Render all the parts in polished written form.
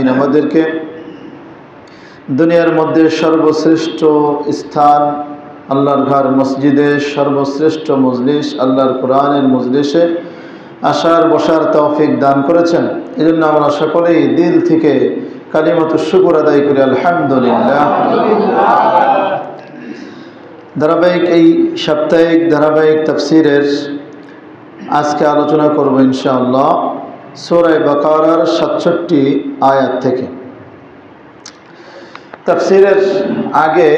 আলামিন আমাদেরকে দুনিয়ার মধ্যে সর্বশ্রেষ্ঠ স্থান আল্লাহর ঘর মসজিদে, সর্বশ্রেষ্ঠ মজলিস আল্লাহর কোরআনের মজলিসে আসার বসার তৌফিক দান করেছেন। এজন্য আমরা সকলেই দিল থেকে কালিমাতুশ শুকর আদায় করি, আলহামদুলিল্লাহ। ধারাবাহিক এই সাপ্তাহিক ধারাবাহিক তাফসীরের আজকে আলোচনা করব ইনশাআল্লাহ সূরা বাকারার ৬৭ আয়াত থেকে। তাফসীরের আগে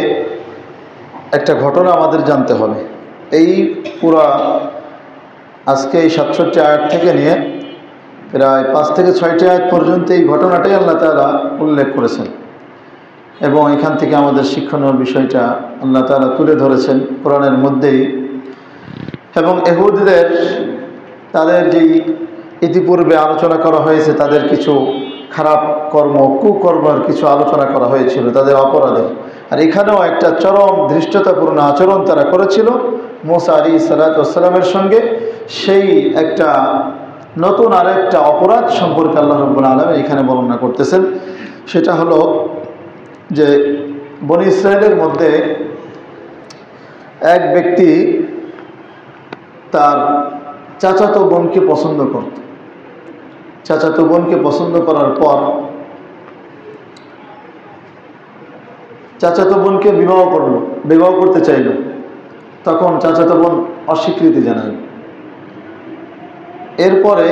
একটা ঘটনা আমাদের জানতে হবে। এই পুরা আজকে এই ৬৭ আয়াত থেকে নিয়ে প্রায় ৫ থেকে ৬টি আয়াত পর্যন্ত এই ঘটনাটাই আল্লাহ তাআলা উল্লেখ করেছেন এবং এখান থেকে আমাদের শিক্ষণীয় বিষয়টা আল্লাহ তাআলা তুলে ধরেছেন কোরআনের মধ্যেই। এবং ইহুদিদের তাদের যেই ইতিপূর্বে আলোচনা করা হয়েছে, তাদের কিছু খারাপ কর্ম, কুকর্মের কিছু আলোচনা করা হয়েছিল, তাদের অপরাধে। আর এখানেও একটা চরম ধৃষ্টতাপূর্ণ আচরণ তারা করেছিল মুসা আলাইহিস সালাতু ওয়াস সালামের সঙ্গে। সেই একটা নতুন আরেকটা অপরাধ সম্পর্কে আল্লাহ রাব্বুল আলামিন এখানে বর্ণনা করতেছেন। সেটা হলো যে বনী ইসরায়েলের মধ্যে এক ব্যক্তি তার চাচাতো বোনকে পছন্দ করত। চাচাতো বোনকে পছন্দ করার পর চাচাতো বোনকে বিবাহ করতে চাইল। তখন চাচাতো বোন অস্বীকৃতি জানায়। এরপরে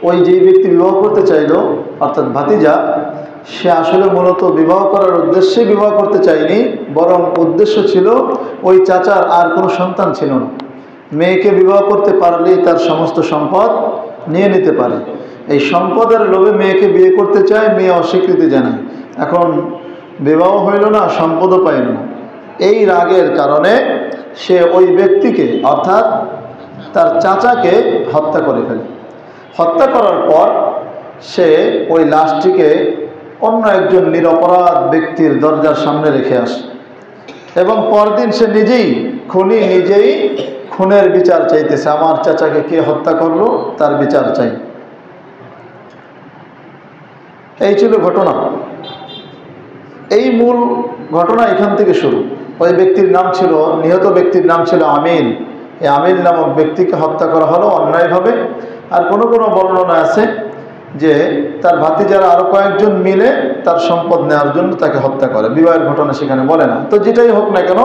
ওই যেই ব্যক্তি বিবাহ করতে চাইল অর্থাৎ ভাতিজা, সে আসলে মূলত বিবাহ করার উদ্দেশ্যে বিবাহ করতে চায়নি, বরং উদ্দেশ্য ছিল ওই চাচার আর কোনো সন্তান ছিল না। মেয়েকে বিবাহ করতে পারলেই তার সমস্ত সম্পদ নিয়ে নিতে পারে। এই সম্পদের লোভে মেয়েকে বিয়ে করতে চায়, মেয়ে অস্বীকৃতি জানায়। এখন বিবাহ হইল না, সম্পদও পাইল না। এই রাগের কারণে সে ওই ব্যক্তিকে অর্থাৎ তার চাচাকে হত্যা করে ফেলে। হত্যা করার পর সে ওই লাশটিকে অন্য একজন নিরপরাধ ব্যক্তির দরজার সামনে রেখে আসে এবং পরদিন সে নিজেই খুনের বিচার চাইতেছে। আমার চাচাকে কে হত্যা করলো তার বিচার চাই। এই ছিল ঘটনা। এই মূল ঘটনা এখান থেকে শুরু। ওই ব্যক্তির নাম ছিল, নিহত ব্যক্তির নাম ছিল আমিন। এই আমিন নামক ব্যক্তিকে হত্যা করা হলো অন্যায়ভাবে। আর কোনো কোনো বর্ণনা আছে যে তার ভাতিজারা আরো কয়েকজন মিলে তার সম্পদ নেওয়ার জন্য তাকে হত্যা করে। বিবাহের ঘটনা সেখানে বলে না। তো যেটাই হোক না কেন,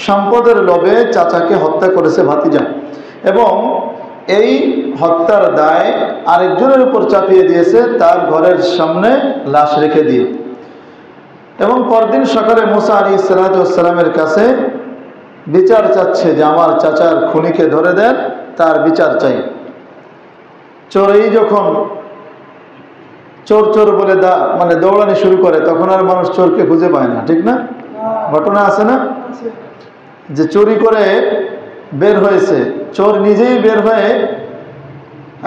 সম্পদের লোভে চাচাকে হত্যা করেছে ভাতিজা এবং এই হত্যার দায় আরেকজনের উপর চাপিয়ে দিয়েছে তার ঘরের সামনে লাশ রেখে দিয়ে। এবং পরদিন সকালে মুসা আলাইহিস সালাতু ওয়াস সালামের কাছে বিচার চাচ্ছে যে আমার চাচার খুনিকে ধরে দেন, তার বিচার চাই। চোরেই যখন চোর চোর বলে দৌড়ানি শুরু করে, তখন আর মানুষ চোরকে খুঁজে পায় না, ঠিক না? ঘটনা আছে না যে চুরি করে বের হয়েছে, চোর নিজেই বের হয়ে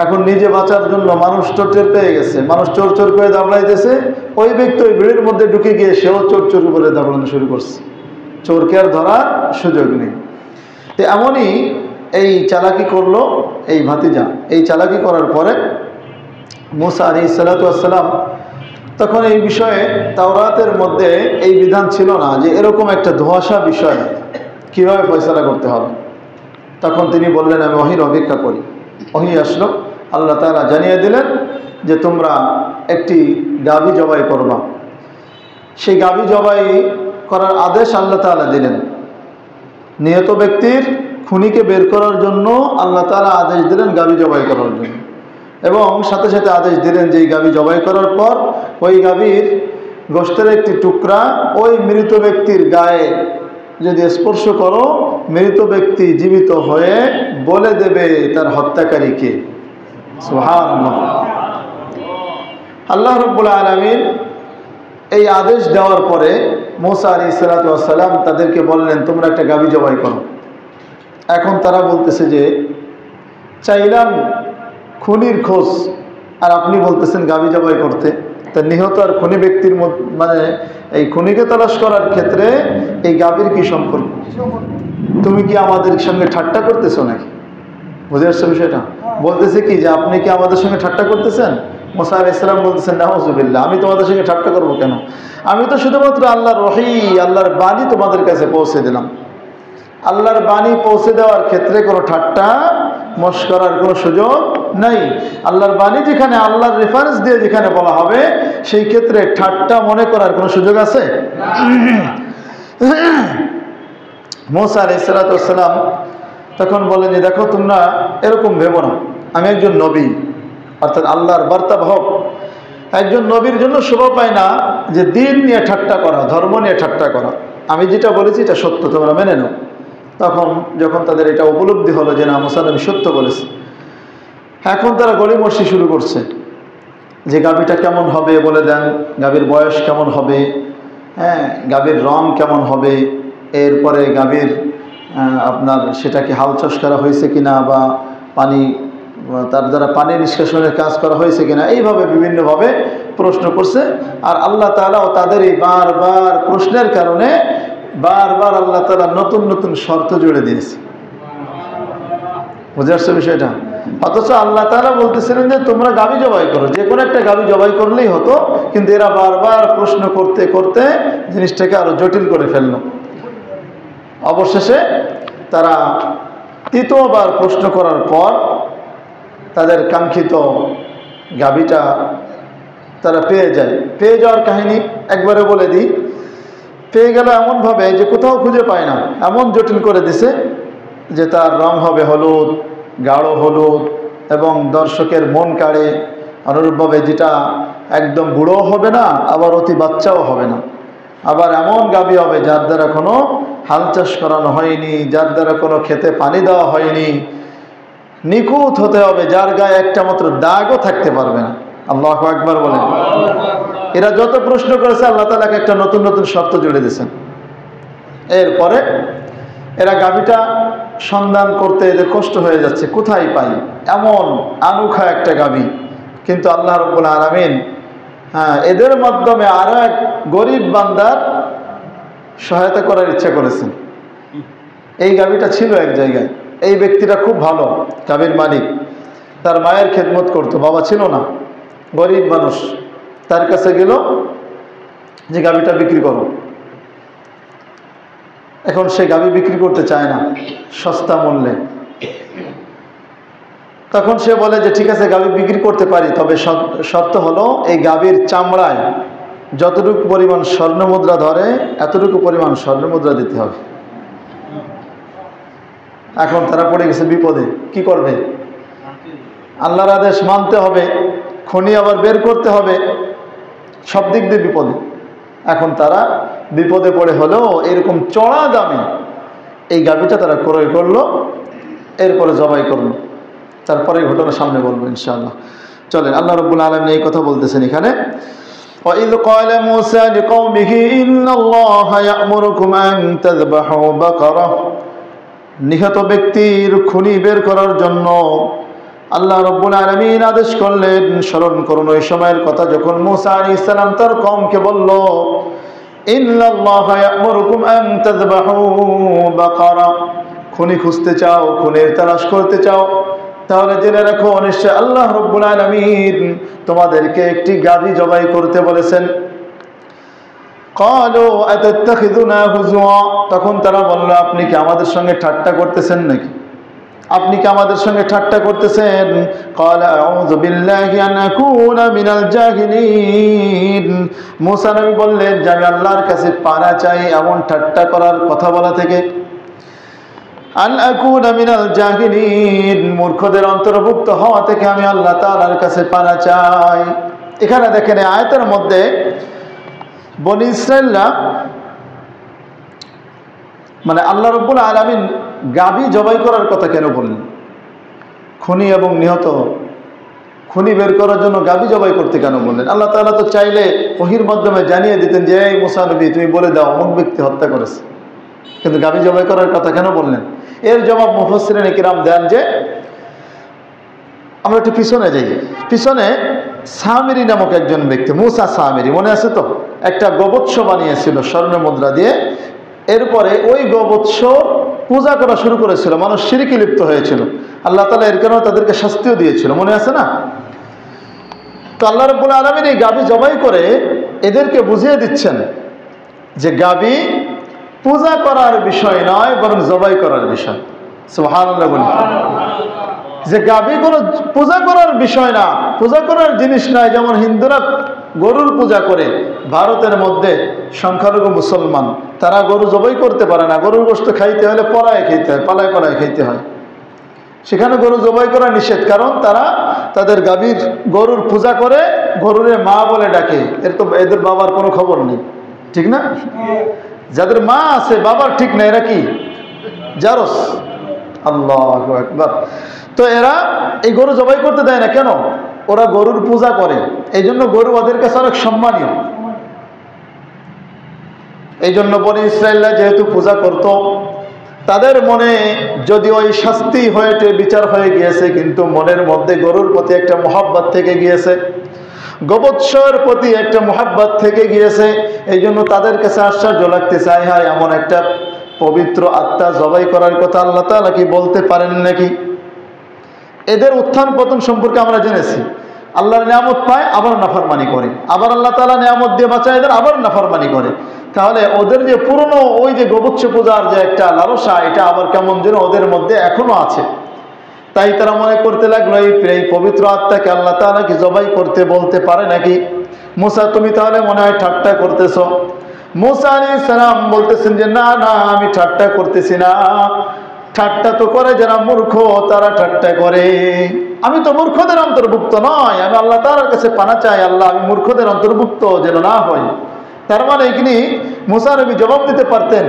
এখন নিজে বাঁচার জন্য মানুষ চোর টের পেয়ে গেছে, মানুষ চোর চোর করে দাবড়াইতেছে। ওই ব্যক্তি ওই ভিড়ের মধ্যে ঢুকে গিয়ে সেও চোর চোর করে দাবড়ানো শুরু করছে। চোরকে আর ধরার সুযোগ নেই। তো এমনই এই চালাকি করলো এই ভাতিজা। এই চালাকি করার পরে মুসা আলাইহিস সালাতু ওয়াস সালাম তখন এই বিষয়ে তাওরাতের মধ্যে এই বিধান ছিল না যে এরকম একটা ধোঁয়াশা বিষয় কিভাবে ফয়সালা করতে হবে। তখন তিনি বললেন আমি ওহীর অপেক্ষা করি। ওহী আসলো, আল্লাহ তাআলা জানিয়ে দিলেন যে তোমরা একটি গাভী জবাই করবা। সেই গাভী জবাই করার আদেশ আল্লাহ তাআলা দিলেন। নিহত ব্যক্তির খুনিকে বের করার জন্য আল্লাহ তাআলা আদেশ দিলেন গাভী জবাই করার জন্য এবং সাথে সাথে আদেশ দিলেন যে এই গাভী জবাই করার পর ওই গাভীর গোশতের একটি টুকরা ওই মৃত ব্যক্তির গায়ে যদি স্পর্শ করো, মৃত ব্যক্তি জীবিত হয়ে বলে দেবে তার হত্যাকারীকে। সুবহানাল্লাহ। আল্লাহ রাব্বুল আলামিন এই আদেশ দেওয়ার পরে মুসা আলাইহিস সালাতু ওয়াস সালাম তাদেরকে বললেন তোমরা একটা গাভী জবাই করো। এখন তারা বলতেছে যে চাইলাম খুনির খোঁজ আর আপনি বলতেছেন গাভী জবাই করতে। তা নিহত আর খুনি ব্যক্তির মানে এই খুনিকে তালাশ করার ক্ষেত্রে এই গাভীর কি সম্পর্ক? তুমি কি আমাদের সঙ্গে ঠাট্টা করতেছো নাকি? বুঝে আসছে বিষয়টা? বলতেছে কি যে আপনি কি আমাদের সঙ্গে ঠাট্টা করতেছেন? মুসা আলাইহিস সালাম বলতেছেন, নাউযুবিল্লাহ, আমি তোমাদের সঙ্গে ঠাট্টা করবো কেন? আমি তো শুধুমাত্র আল্লাহর ওহী, আল্লাহর বাণী তোমাদের কাছে পৌঁছে দিলাম। আল্লাহর বাণী পৌঁছে দেওয়ার ক্ষেত্রে কোনো ঠাট্টা মশকরার কোনো সুযোগ নাই। আল্লাহর বাণী যেখানে আল্লাহর রেফারেন্স দিয়ে যেখানে বলা হবে, সেই ক্ষেত্রে ঠাট্টা মনে করার কোনো সুযোগ আছে? মুসা আলাইহিস সালাম তখন বলেন যে, দেখো তোমরা এরকম ভেবো না, আমি একজন নবী, অর্থাৎ আল্লাহর বার্তাবাহক। একজন নবীর জন্য শোভা পায় না যে দিন নিয়ে ঠাট্টা করা, ধর্ম নিয়ে ঠাট্টা করা। আমি যেটা বলেছি এটা সত্য, তোমরা মেনে নাও। তখন যখন তাদের এটা উপলব্ধি হলো যে না, মুসা নবী সত্য বলেছে, এখন তারা গড়িমসি শুরু করছে যে গাভীটা কেমন হবে বলে দেন, গাভীর বয়স কেমন হবে, হ্যাঁ, গাভীর রং কেমন হবে, এরপরে গাভীর আপনার সেটাকে হাল চাষ করা হয়েছে কিনা, বা পানি তার দ্বারা পানি নিষ্কাশনের কাজ করা হয়েছে কিনা, এইভাবে বিভিন্নভাবে প্রশ্ন করছে। আর আল্লাহ তাআলাও তাদের এই বারবার প্রশ্নের কারণে বারবার আল্লাহ তাআলা নতুন নতুন শর্ত জুড়ে দিয়েছে। বুঝে আসছে বিষয়টা? অথচ আল্লাহ তাআলা বলতেছিলেন যে তোমরা গাভী জবাই করো, যে কোনো একটা গাভী জবাই করলেই হতো, কিন্তু এরা বারবার প্রশ্ন করতে করতে জিনিসটাকে আরো জটিল করে ফেলল। অবশেষে তারা তৃতীয়বার প্রশ্ন করার পর তাদের কাঙ্ক্ষিত গাভীটা তারা পেয়ে যায়। পেয়ে যাওয়ার কাহিনী একবারে বলে দিই। পেয়ে গেল এমনভাবে যে কোথাও খুঁজে পায় না, এমন জটিল করে দিছে যে তার রং হবে হলুদ, গাঢ় হলুদ, এবং দর্শকের মন কাড়ে। অনুরূপভাবে যেটা একদম বুড়ো হবে না, আবার অতি বাচ্চাও হবে না। আবার এমন গাভী হবে যার দ্বারা কোনো হাল চাষ করানো হয়নি, যার দ্বারা কোনো খেতে পানি দেওয়া হয়নি। নিখুঁত হতে হবে, যার গায়ে একটা মাত্র দাগও থাকতে পারবে না। আল্লাহু আকবার বলেন। এরা যত প্রশ্ন করেছে আল্লাহ তাআলা একটা নতুন নতুন শর্ত জুড়ে দিয়েছেন। এরপরে এরা গাভীটা সন্ধান করতে এদের কষ্ট হয়ে যাচ্ছে, কোথায় পাই এমন আনুখা একটা গাভী। কিন্তু আল্লাহ রাব্বুল আলামিন এদের মাধ্যমে আরো এক গরিব বান্দার সহায়তা করার ইচ্ছা করেছেন। এই গাভীটা ছিল এক জায়গায়, এই ব্যক্তিটা খুব ভালো, গাভীর মালিক, তার মায়ের খেদমত করতো, বাবা ছিল না, গরিব মানুষ। তার কাছে গেল যে গাভীটা বিক্রি করো। এখন সে গাভী বিক্রি করতে চায় না সস্তা মূল্যে। তখন সে বলে যে ঠিক আছে, গাভী বিক্রি করতে পারি, তবে শর্ত হলো এই গাভীর চামড়ায় যতটুকু পরিমাণ স্বর্ণ মুদ্রা ধরে এতটুকু পরিমাণ স্বর্ণ মুদ্রা দিতে হবে। এখন তারা পড়ে গেছে বিপদে, কি করবে? আল্লাহর আদেশ মানতে হবে, খনি আবার বের করতে হবে, সব দিক দিয়ে বিপদে। এখন তারা বিপদে পড়ে হলেও এরকম চড়া দামে এই গাভীটা তারা ক্রয় করলো, এরপরে জবাই করলো। তারপরে ঘটনা সামনে বলবো ইনশাআল্লাহ। চলেন, আল্লাহ রাব্বুল আলামিন এই কথা বলতেছেন এখানে, وَإِذْ قَالَ مُوسَى لِقَوْمِهِ إِنَّ اللَّهَ يَأْمُرُكُمْ أَن تَذْبَحُوا بَقَرَةً। নিহত ব্যক্তির খুনি বের করার জন্য আল্লাহ রাব্বুল আলামিন আদেশ করলেন। স্মরণ করুন ওই সময়ের কথা, যখন মূসা আলাইহিস সালাম তার কওমকে বলল, ইন্নাল্লাহা ইয়া'মুরুকুম আন তাযবাহু বাকারা। খুনি খুঁজতে চাও, খুনের তালাশ করতে চাও, তাহলে জেনে রাখো নিশ্চয় আল্লাহ রাব্বুল আলামিন তোমাদেরকে একটি গাভী জবাই করতে বলেছেন। ক্বালু আতাত্তাখিযুনা হুজুয়া। তখন তারা বলল, আপনি কি আমাদের সঙ্গে ঠাট্টা করতেছেন নাকি? আপনি কি আমাদের সঙ্গে ঠাট্টা করতেছেন? ক্বালা আউযু বিল্লাহি আন আকুনা মিনাল জাহিলিন। মূসা নবী বললেন যে আমি আল্লাহর কাছে পানা চাই এমন ঠাট্টা করার কথা বলা থেকে। আন আকুনা মিনাল জাহিলিন, মূর্খদের অন্তর্ভুক্ত হওয়া থেকে আমি আল্লাহ তাআলার কাছে পানা চাই। এখানে দেখেন এই আয়াতের মধ্যে বনি ইসরাইলরা, মানে আল্লাহ রাব্বুল আলামিন গাভী জবাই করার কথা কেন বললেন? খুনি এবং নিহত, খুনি বের করার জন্য গাভী জবাই করতে কেন বললেন? আল্লাহ তাআলা তো চাইলে ওহীর মাধ্যমে জানিয়ে দিতেন যে এই মূসা নবী তুমি বলে দাও অমুক ব্যক্তি হত্যা করেছে, কিন্তু গাভী জবাই করার কথা কেন বললেন? এর জবাব মুফাসসিরিনে কিরাম দেন যে, আমরা একটু পিছনে যাই। পিছনে সামিরি নামক একজন ব্যক্তি, মূসা সামিরি, মনে আছে তো? একটা গোবৎস বানিয়েছিল স্বর্ণ মুদ্রা দিয়ে। এরপরে ওই গোবৎস পূজা করা শুরু করেছিল, মানুষ শিরকে লিপ্ত হয়েছিল। আল্লাহ তাআলা এর কারণে তাদেরকে শাস্তিও দিয়েছিল, মনে আছে না? তো আল্লাহ রাব্বুল আলামিন এই গাভী জবাই করে এদেরকে বুঝিয়ে দিচ্ছেন যে গাভী পূজা করার বিষয় নয়, বরং জবাই করার বিষয়। সুবহানাল্লাহ বলি। যে গাভী কোনো পূজা করার বিষয় না, পূজা করার জিনিস নয়। যেমন হিন্দুরা গরুর পূজা করে, ভারতের মধ্যে সংখ্যালঘু মুসলমান তারা গরু জবাই করতে পারে না। গরুর গোশত খাইতে হলে পলায় খেতে হয়, পালায় পালায় খেতে হয়। সেখানে গরু জবাই করা নিষেধ, কারণ তারা তাদের গাভীর গরুর পূজা করে, গরুরে মা বলে ডাকে। এদের বাবার কোনো খবর নেই, ঠিক না? যাদের মা আছে বাবার ঠিক না, এরা কি জারস। আল্লাহু আকবার। তো এরা এই গরু জবাই করতে দেয় না কেন? ওরা গরুর পূজা করে, এই জন্য গরু ওদের কাছে অনেক সম্মানীয়। এই জন্য বনি ইসরায়েলরা যেহেতু পূজা করত, তাদের মনে যদি ওই শাস্তি হয়ে বিচার হয়ে গিয়েছে, কিন্তু মনের মধ্যে গরুর প্রতি একটা মহব্বত থেকে গিয়েছে, গোবৎসের প্রতি একটা মহব্বত থেকে গিয়েছে। এই জন্য তাদের কাছে আশ্চর্য লাগতে চায়, হায় এমন একটা পবিত্র আত্মা জবাই করার কথা আল্লাহ তাআলা কি বলতে পারেন নাকি? এদের উত্থান পতন সম্পর্কে আমরা জেনেছি। আল্লাহর নিয়ামত পায়, আবার নাফরমানি করে, আবার আল্লাহ তাআলা নিয়ামত দিয়ে বাঁচায় এদের, আবার নাফরমানি করে। তাহলে ওদের যে পুরনো ওই যে গোবৎস পূজার যে একটা লালসা, এটা আবার কেমন যেন ওদের মধ্যে এখনো আছে। তাই তারা মনে করতে লাগলো এই পবিত্র আত্মাকে আল্লাহ তাআলা কি জবাই করতে বলতে পারে নাকি? মুসা, তুমি তাহলে মনে হয় ঠাট্টা করতেছো। মুসা আলাইহিস সালাম বলতেছেন যে না না, আমি ঠাট্টা করতেছি না। ঠাট্টা তো করে যারা মূর্খ, তারা ঠাট্টা করে। আমি তো মূর্খদের অন্তর্ভুক্ত নয়, আমি আল্লাহ তাআলার কাছে পানা চাই, আল্লাহ আমি মূর্খদের অন্তর্ভুক্ত যেন না হই। তার মানে এখানে মুসা নবী জবাব দিতে পারতেন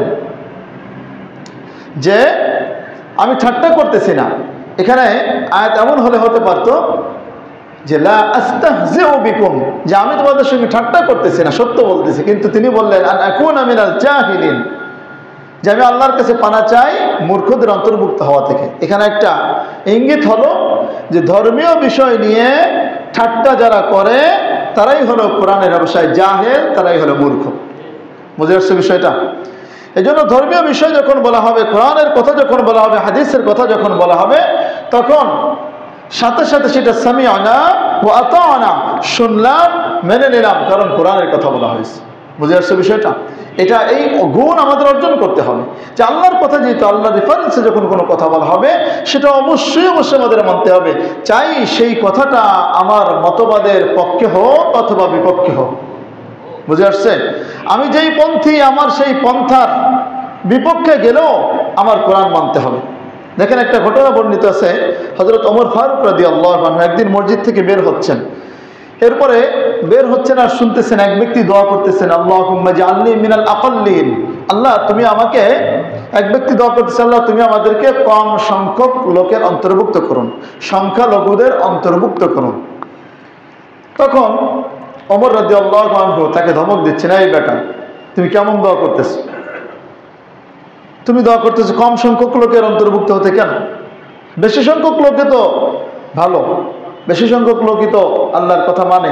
যে আমি ঠাট্টা করতেছি না। এখানে আয়াত এমন হলে হতে পারতো যে লা আস্তাহজিউ বিকুম, যে আমি তোমাদের সঙ্গে ঠাট্টা করতেছি না, সত্য বলতেছি। কিন্তু তিনি বললেন আন আকুনা মিনাল জাহিলিন, যে আমি আল্লাহর কাছে পানা চাই মূর্খদের অন্তর্ভুক্ত হওয়া থেকে। এখানে একটা ইঙ্গিত হলো যে ধর্মীয় বিষয় নিয়ে ঠাট্টা যারা করে তারাই হলো কোরআনের ভাষায় জাহেল, তারাই হলো মূর্খ। বুঝে আসছে বিষয়টা? এই জন্য ধর্মীয় বিষয় যখন বলা হবে, কোরআনের কথা যখন বলা হবে, হাদিসের কথা যখন বলা হবে, তখন সাথে সাথে সেটা সামিআনা ওয়া আতা'না, শুনলাম মেনে নিলাম, কারণ কোরআনের কথা বলা হয়েছে। বুঝে আসছে বিষয়টা? এটা এই গুণ আমাদের অর্জন করতে হবে যে আল্লাহর কথা, যেহেতু আল্লাহর রেফারেন্সে যখন কোনো কথা বলা হবে সেটা অবশ্যই আমাদের মানতে হবে, চাই সেই কথাটা আমার মতবাদের পক্ষে হোক অথবা বিপক্ষে হোক। বুঝে আসছে? আমি যেই পন্থী, আমার সেই পন্থার বিপক্ষে গেলেও আমার কোরআন মানতে হবে। দেখেন একটা ঘটনা বর্ণিত আছে, হযরত ওমর ফারুক রাদিয়াল্লাহু আনহু একদিন মসজিদ থেকে বের হচ্ছেন। এরপরে বের হচ্ছেন আর শুনতেছেন এক ব্যক্তি দোয়া করতেছেন, আল্লাহুম্মা জাআলনি মিনাল আকাল্লিন, আল্লাহ তুমি আমাকে, এক ব্যক্তি দোয়া করতেছে, আল্লাহ তুমি আমাদেরকে কম সংখ্যক লোকের অন্তর্ভুক্ত করুন, সংখ্যালঘুদের অন্তর্ভুক্ত করুন। তখন ওমর রাদিয়াল্লাহু আনহু তাকে ধমক দিচ্ছেন, এই বেটা তুমি কেমন দোয়া করতেছ? তুমি দোয়া করতেছো কম সংখ্যক লোকের অন্তর্ভুক্ত হতে, কেন? বেশি সংখ্যক লোকে তো ভালো, বেশি সংখ্যক লোকই তো আল্লাহর কথা মানে,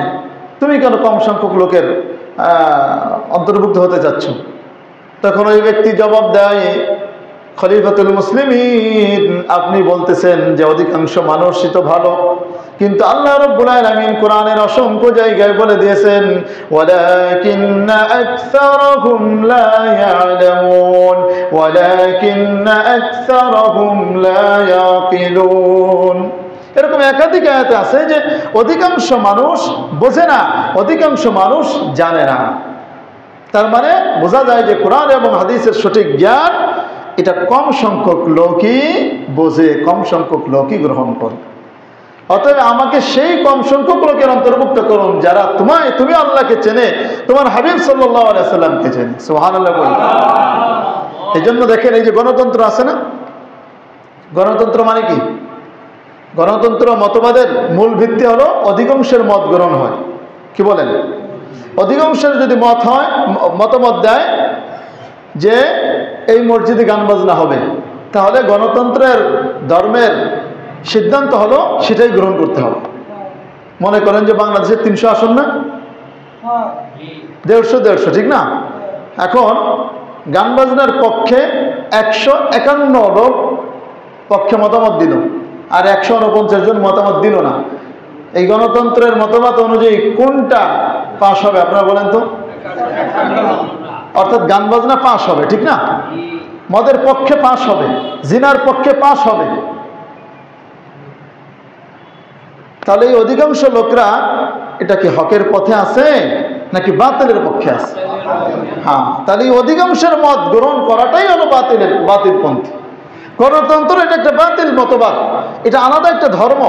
তুমি কেন কম সংখ্যক লোকের অন্তর্ভুক্ত হতে চাচ্ছ? তখন ওই ব্যক্তি জবাব দেয়, খলিফাতুল মুসলিমিন, আপনি বলতেছেন যে অধিকাংশ মানুষই তো ভালো, কিন্তু আল্লাহ রাব্বুল আলামিন কোরআনের অসংখ্য জায়গায় বলে দিয়েছেন ওয়ালাকিন্না আকসারাহুম লা ইয়ালামুন, ওয়ালাকিন্না আকসারাহুম লা ইয়াকিলুন। এরকম একাধিক আয়াতে আছে যে অধিকাংশ মানুষ বোঝে না, অধিকাংশ মানুষ জানে না। তার মানে বোঝা যায় যে কোরআন এবং হাদিসের সঠিক জ্ঞান এটা কম সংখ্যক লোকই বোঝে, কম সংখ্যক লোকই গ্রহণ করে। অতএব আমাকে সেই কম সংখ্যক লোকের অন্তর্ভুক্ত করুন যারা তুমি আল্লাহকে চেনে, তোমার হাবিব সাল্লাল্লাহু আলাইহি সাল্লামকে চেনে। সুবহানাল্লাহ বলি। এই জন্য দেখেন এই যে গণতন্ত্র আছে না, গণতন্ত্র মানে কি? গণতন্ত্র মতবাদের মূল ভিত্তি হলো অধিকাংশের মত গ্রহণ হয়। কি বলেন? অধিকাংশের যদি মত হয়, মতামত দেয় যে এই মসজিদে গান বাজনা হবে, তাহলে গণতন্ত্রের ধর্মের সিদ্ধান্ত হলো সেটাই গ্রহণ করতে হবে। মনে করেন যে বাংলাদেশের 300 আসন না, 150 ঠিক না? এখন গান বাজনার পক্ষে 151 লোক পক্ষে মতামত দিল, আর 149 জন মতামত দিল না। এই গণতন্ত্রের মতবাদ অনুযায়ী কোনটা পাশ হবে আপনারা বলেন তো? অর্থাৎ গান বাজনা পাশ হবে, ঠিক না? মদের পক্ষে পাশ হবে, জিনার পক্ষে পাশ হবে। তাহলে এই অধিকাংশ লোকরা এটা কি হকের পথে আছে নাকি বাতিলের পক্ষে আছে? হ্যাঁ, তাহলে এই অধিকাংশের মত গ্রহণ করাটাই হলো বাতিলপন্থী। গণতন্ত্র এটা একটা বাতিল মতবাদ, এটা আলাদা একটা ধর্ম,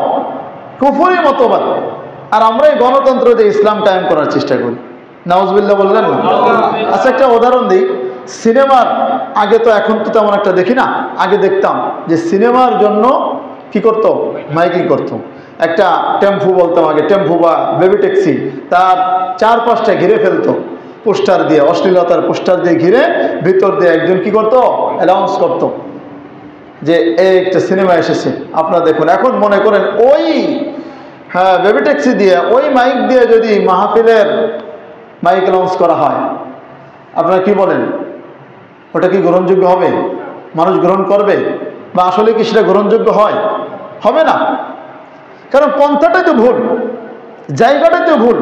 কুফরি মতবাদ। আর আমরা এই গণতন্ত্র দিয়ে ইসলাম কায়েম করার চেষ্টা করি। নাউজুবিল্লাহ বললেন না? আচ্ছা, একটা উদাহরণ দিই। সিনেমার আগে তো, এখন তো তেমন একটা দেখি না, আগে দেখতাম যে সিনেমার জন্য কি করতো, মাইকিং করতো। একটা টেম্পু বলতাম আগে, টেম্পু বা বেবি ট্যাক্সি, তার চারপাশটা ঘিরে ফেলতো পোস্টার দিয়ে, অশ্লীলতার পোস্টার দিয়ে ঘিরে, ভিতর দিয়ে একজন কি করতো, অ্যানাউন্স করতো যে এই একটা সিনেমা এসেছে আপনারা দেখুন। এখন মনে করেন ওই বেবি ট্যাক্সি দিয়ে, ওই মাইক দিয়ে যদি মাহফিলের মাইক অ্যানাউন্স করা হয়, আপনারা কি বলেন? ওটা কি গ্রহণযোগ্য হবে? মানুষ গ্রহণ করবে? বা আসলে কি সেটা গ্রহণযোগ্য হয়? হবে না। কারণ পন্থাটাই তো ভুল, জায়গাটাই তো ভুল।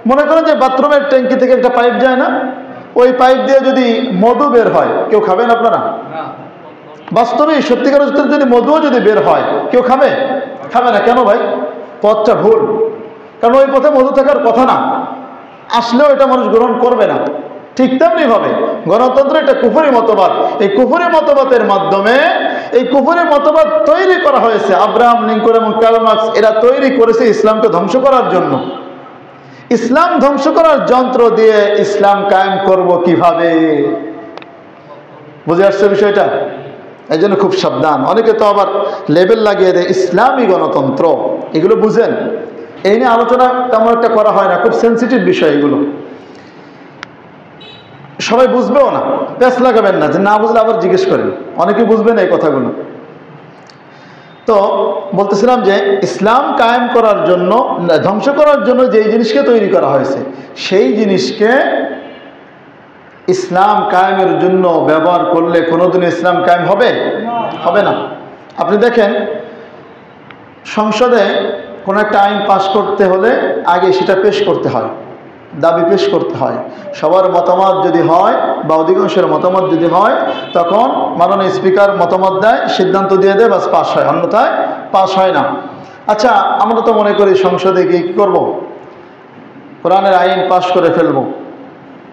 মনে করেন যে বাথরুমের ট্যাঙ্কি থেকে একটা পাইপ যায় না, ওই পাইপ দিয়ে যদি মধু বের হয়, কেউ খাবেন আপনারা? বাস্তবে সত্যিকার যদি মধুও যদি বের হয়, কেউ খাবে? খাবে না। কেন ভাই? পথটা ভুল। কারণ ওই পথে মধু থাকার কথা না, আসলেও এটা মানুষ গ্রহণ করবে না। ঠিক তেমনি ভাবে গণতন্ত্র এটা কুফরি মতবাদ। এই কুফরি মতবাদের মাধ্যমে, এই কুফরি মতবাদ তৈরি করা হয়েছে আব্রাহাম লিঙ্কন এবং কার্ল মার্কস, এরা তৈরি করেছে ইসলামকে ধ্বংস করার জন্য। ইসলাম ধ্বংস করার যন্ত্র দিয়ে ইসলাম কায়েম করব কিভাবে? বুঝে আসছে বিষয়টা? এই জন্য খুব সাবধান। অনেকে তো আবার লেবেল লাগিয়ে দেয় ইসলামী গণতন্ত্র, এগুলো বুঝেন। এই নিয়ে আলোচনা তেমন একটা করা হয় না, খুব সেন্সিটিভ বিষয় এগুলো। সবাই বুঝবেও না, প্যাঁচ লাগাবেন না, যে না বুঝলে আবার জিজ্ঞেস করেন, অনেকে বুঝবেন এই কথাগুলো। তো বলতেছিলাম যে ইসলাম কায়েম করার জন্য, ধ্বংস করার জন্য যেই জিনিসকে তৈরি করা হয়েছে, সেই জিনিসকে ইসলাম কায়েমের জন্য ব্যবহার করলে কোনোদিন ইসলাম কায়েম হবে? হবে না। আপনি দেখেন, সংসদে কোনো একটা আইন পাশ করতে হলে আগে সেটা পেশ করতে হয়, দাবি পেশ করতে হয়। সবার মতামত যদি হয় বা অধিকাংশের মতামত যদি হয়, তখন মাননীয় স্পিকার মতামত দেয়, সিদ্ধান্ত দিয়ে দেয়, বাস পাশ হয়, অন্যথায় পাশ হয় না। আচ্ছা, আমরা তো মনে করি সংসদে গিয়ে কী করবো, কোরআনের আইন পাশ করে ফেলবো,